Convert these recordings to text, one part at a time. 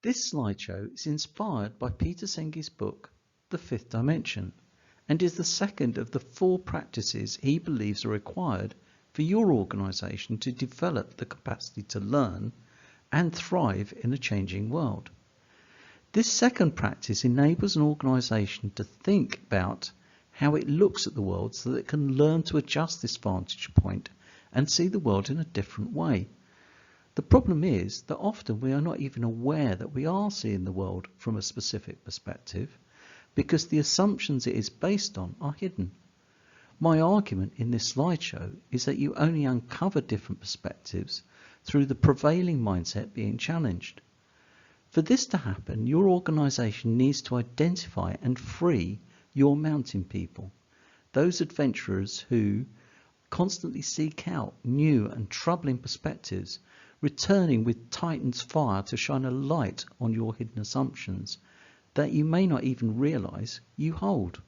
This slideshow is inspired by Peter Senge's book, The Fifth Dimension, and is the second of the 4 practices he believes are required for your organisation to develop the capacity to learn and thrive in a changing world. This second practice enables an organisation to think about how it looks at the world so that it can learn to adjust this vantage point and see the world in a different way. The problem is that often we are not even aware that we are seeing the world from a specific perspective because the assumptions it is based on are hidden. My argument in this slideshow is that you only uncover different perspectives through the prevailing mindset being challenged. For this to happen, your organisation needs to identify and free your mountain people, those adventurers who constantly seek out new and troubling perspectives, returning with Titan's fire to shine a light on your hidden assumptions that you may not even realise you hold.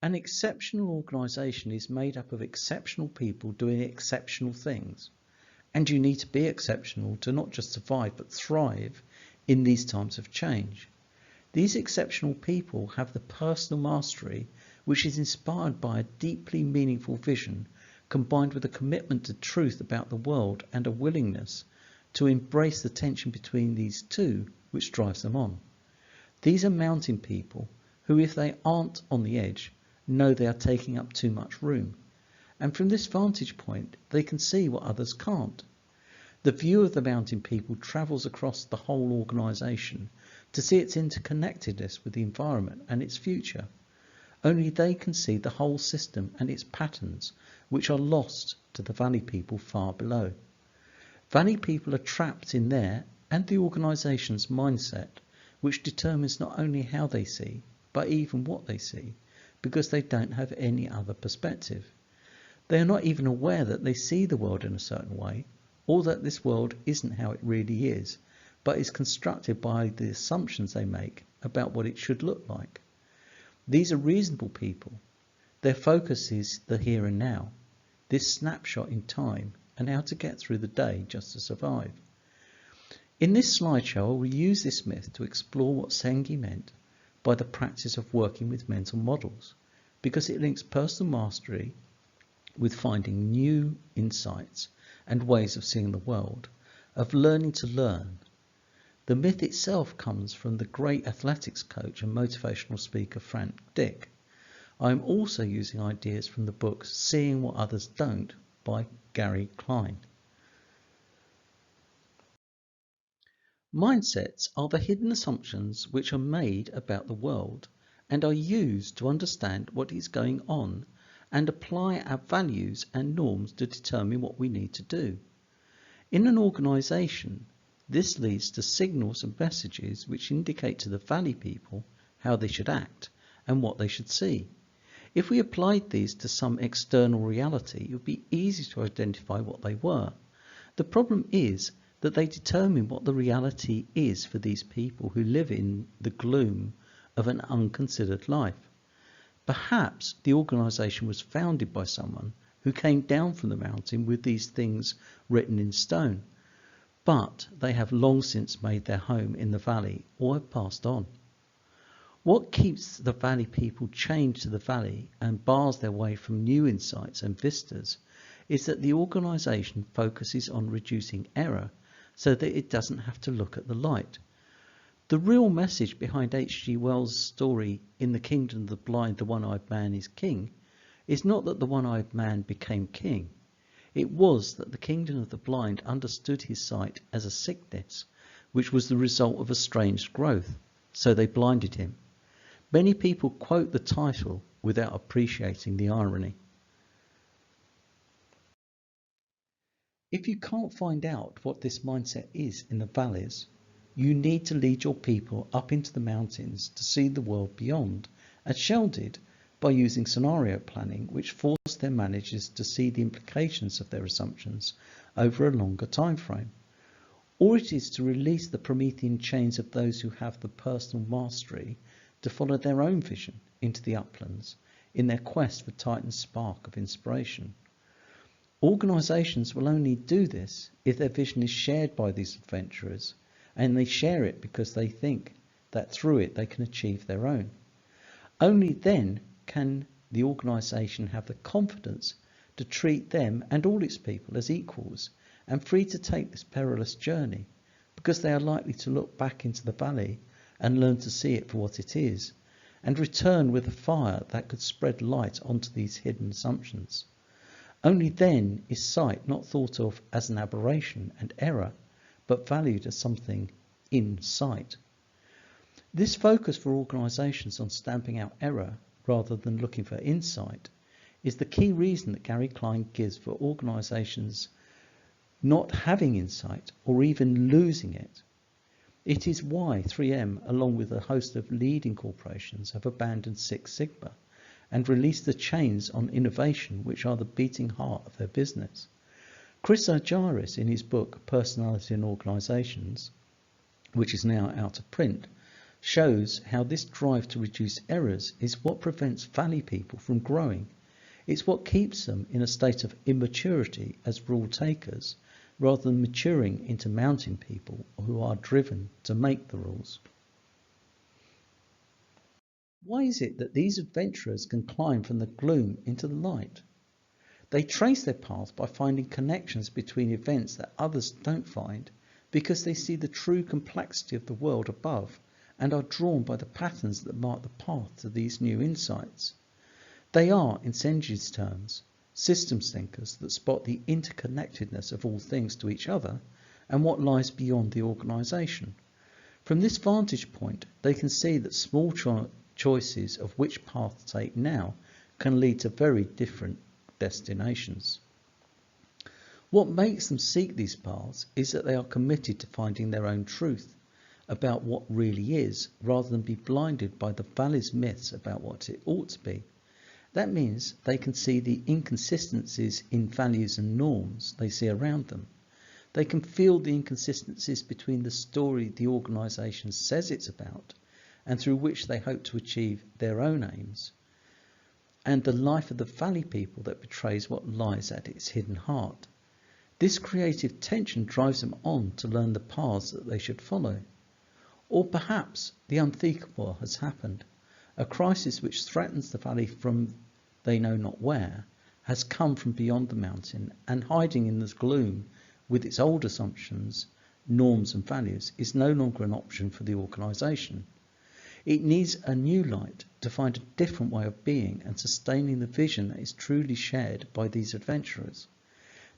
An exceptional organisation is made up of exceptional people doing exceptional things, and you need to be exceptional to not just survive but thrive in these times of change. These exceptional people have the personal mastery which is inspired by a deeply meaningful vision combined with a commitment to truth about the world and a willingness to embrace the tension between these two which drives them on. These are mountain people who, if they aren't on the edge, know they are taking up too much room, and from this vantage point they can see what others can't. The view of the mountain people travels across the whole organisation to see its interconnectedness with the environment and its future. Only they can see the whole system and its patterns, which are lost to the valley people far below. Valley people are trapped in their and the organisation's mindset, which determines not only how they see, but even what they see, because they don't have any other perspective. They are not even aware that they see the world in a certain way, or that this world isn't how it really is, but is constructed by the assumptions they make about what it should look like. These are reasonable people. Their focus is the here and now, this snapshot in time, and how to get through the day just to survive. In this slideshow, I will use this myth to explore what Senge meant by the practice of working with mental models, because it links personal mastery with finding new insights and ways of seeing the world, of learning to learn. The myth itself comes from the great athletics coach and motivational speaker Frank Dick. I am also using ideas from the book Seeing What Others Don't by Gary Klein. Mindsets are the hidden assumptions which are made about the world and are used to understand what is going on and apply our values and norms to determine what we need to do. In an organisation, this leads to signals and messages which indicate to the valley people how they should act and what they should see. If we applied these to some external reality, it would be easy to identify what they were. The problem is that they determine what the reality is for these people who live in the gloom of an unconsidered life. Perhaps the organisation was founded by someone who came down from the mountain with these things written in stone, but they have long since made their home in the valley or have passed on. What keeps the valley people chained to the valley and bars their way from new insights and vistas is that the organisation focuses on reducing error so that it doesn't have to look at the light. The real message behind H.G. Wells' story In the Kingdom of the Blind, the One-Eyed Man is King is not that the one-eyed man became king. It was that the kingdom of the blind understood his sight as a sickness, which was the result of a strange growth, so they blinded him. Many people quote the title without appreciating the irony. If you can't find out what this mindset is in the valleys, you need to lead your people up into the mountains to see the world beyond, as Shell did by using scenario planning, which forced their managers to see the implications of their assumptions over a longer time frame. Or it is to release the Promethean chains of those who have the personal mastery to follow their own vision into the uplands in their quest for Titan's spark of inspiration. Organisations will only do this if their vision is shared by these adventurers, and they share it because they think that through it they can achieve their own. Only then can the organisation have the confidence to treat them and all its people as equals and free to take this perilous journey, because they are likely to look back into the valley and learn to see it for what it is, and return with a fire that could spread light onto these hidden assumptions. Only then is sight not thought of as an aberration and error, but valued as something in sight. This focus for organisations on stamping out error rather than looking for insight is the key reason that Gary Klein gives for organisations not having insight or even losing it. It is why 3M, along with a host of leading corporations, have abandoned Six Sigma and released the chains on innovation, which are the beating heart of their business. Chris Argyris, in his book Personality and Organisations, which is now out of print, shows how this drive to reduce errors is what prevents valley people from growing. It's what keeps them in a state of immaturity as rule takers, rather than maturing into mountain people who are driven to make the rules. Why is it that these adventurers can climb from the gloom into the light? They trace their path by finding connections between events that others don't find, because they see the true complexity of the world above and are drawn by the patterns that mark the path to these new insights. They are, in Senji's terms, systems thinkers that spot the interconnectedness of all things to each other and what lies beyond the organisation. From this vantage point, they can see that small choices of which path to take now can lead to very different destinations. What makes them seek these paths is that they are committed to finding their own truth about what really is, rather than be blinded by the valley's myths about what it ought to be. That means they can see the inconsistencies in values and norms they see around them. They can feel the inconsistencies between the story the organisation says it's about and through which they hope to achieve their own aims, and the life of the valley people that betrays what lies at its hidden heart. This creative tension drives them on to learn the paths that they should follow. Or perhaps the unthinkable has happened. A crisis which threatens the valley from they know not where has come from beyond the mountain, and hiding in the gloom with its old assumptions, norms and values is no longer an option for the organisation. It needs a new light to find a different way of being and sustaining the vision that is truly shared by these adventurers.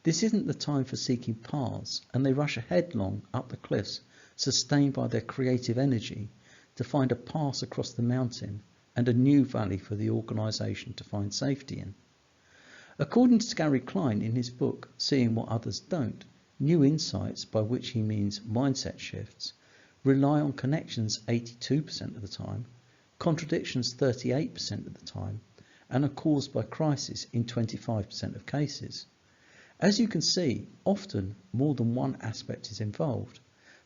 This isn't the time for seeking paths, and they rush headlong up the cliffs, sustained by their creative energy, to find a pass across the mountain and a new valley for the organisation to find safety in. According to Gary Klein in his book Seeing What Others Don't, new insights, by which he means mindset shifts, rely on connections 82% of the time, contradictions 38% of the time, and are caused by crisis in 25% of cases. As you can see, often more than one aspect is involved,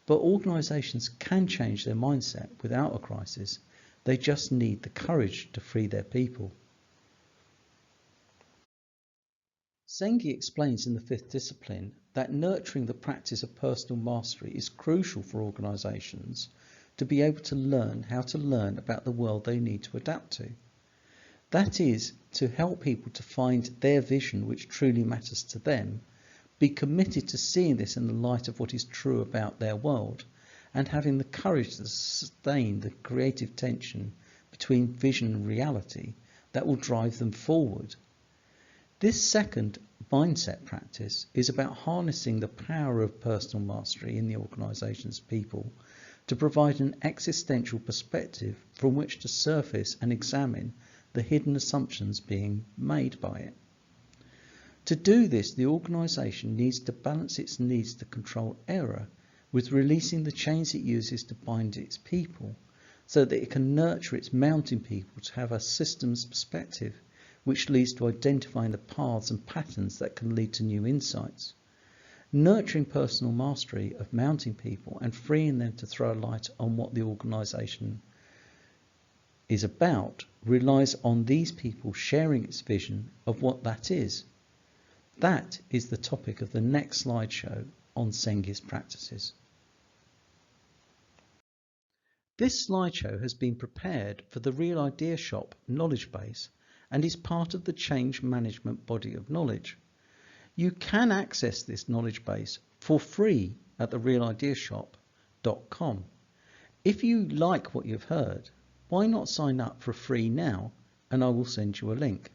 but organisations can change their mindset without a crisis. They just need the courage to free their people. Sengi explains in the fifth discipline that nurturing the practice of personal mastery is crucial for organisations to be able to learn how to learn about the world they need to adapt to. That is, to help people to find their vision which truly matters to them, be committed to seeing this in the light of what is true about their world, and having the courage to sustain the creative tension between vision and reality that will drive them forward. This second mindset practice is about harnessing the power of personal mastery in the organisation's people to provide an existential perspective from which to surface and examine the hidden assumptions being made by it. To do this, the organisation needs to balance its needs to control error with releasing the chains it uses to bind its people, so that it can nurture its mountain people to have a systems perspective which leads to identifying the paths and patterns that can lead to new insights. Nurturing personal mastery of mountain people and freeing them to throw a light on what the organisation is about relies on these people sharing its vision of what that is. That is the topic of the next slideshow on Sengis practices. This slideshow has been prepared for the Real Idea Shop knowledge base and is part of the change management body of knowledge. You can access this knowledge base for free at therealideashop.com. If you like what you've heard, why not sign up for free now and I will send you a link.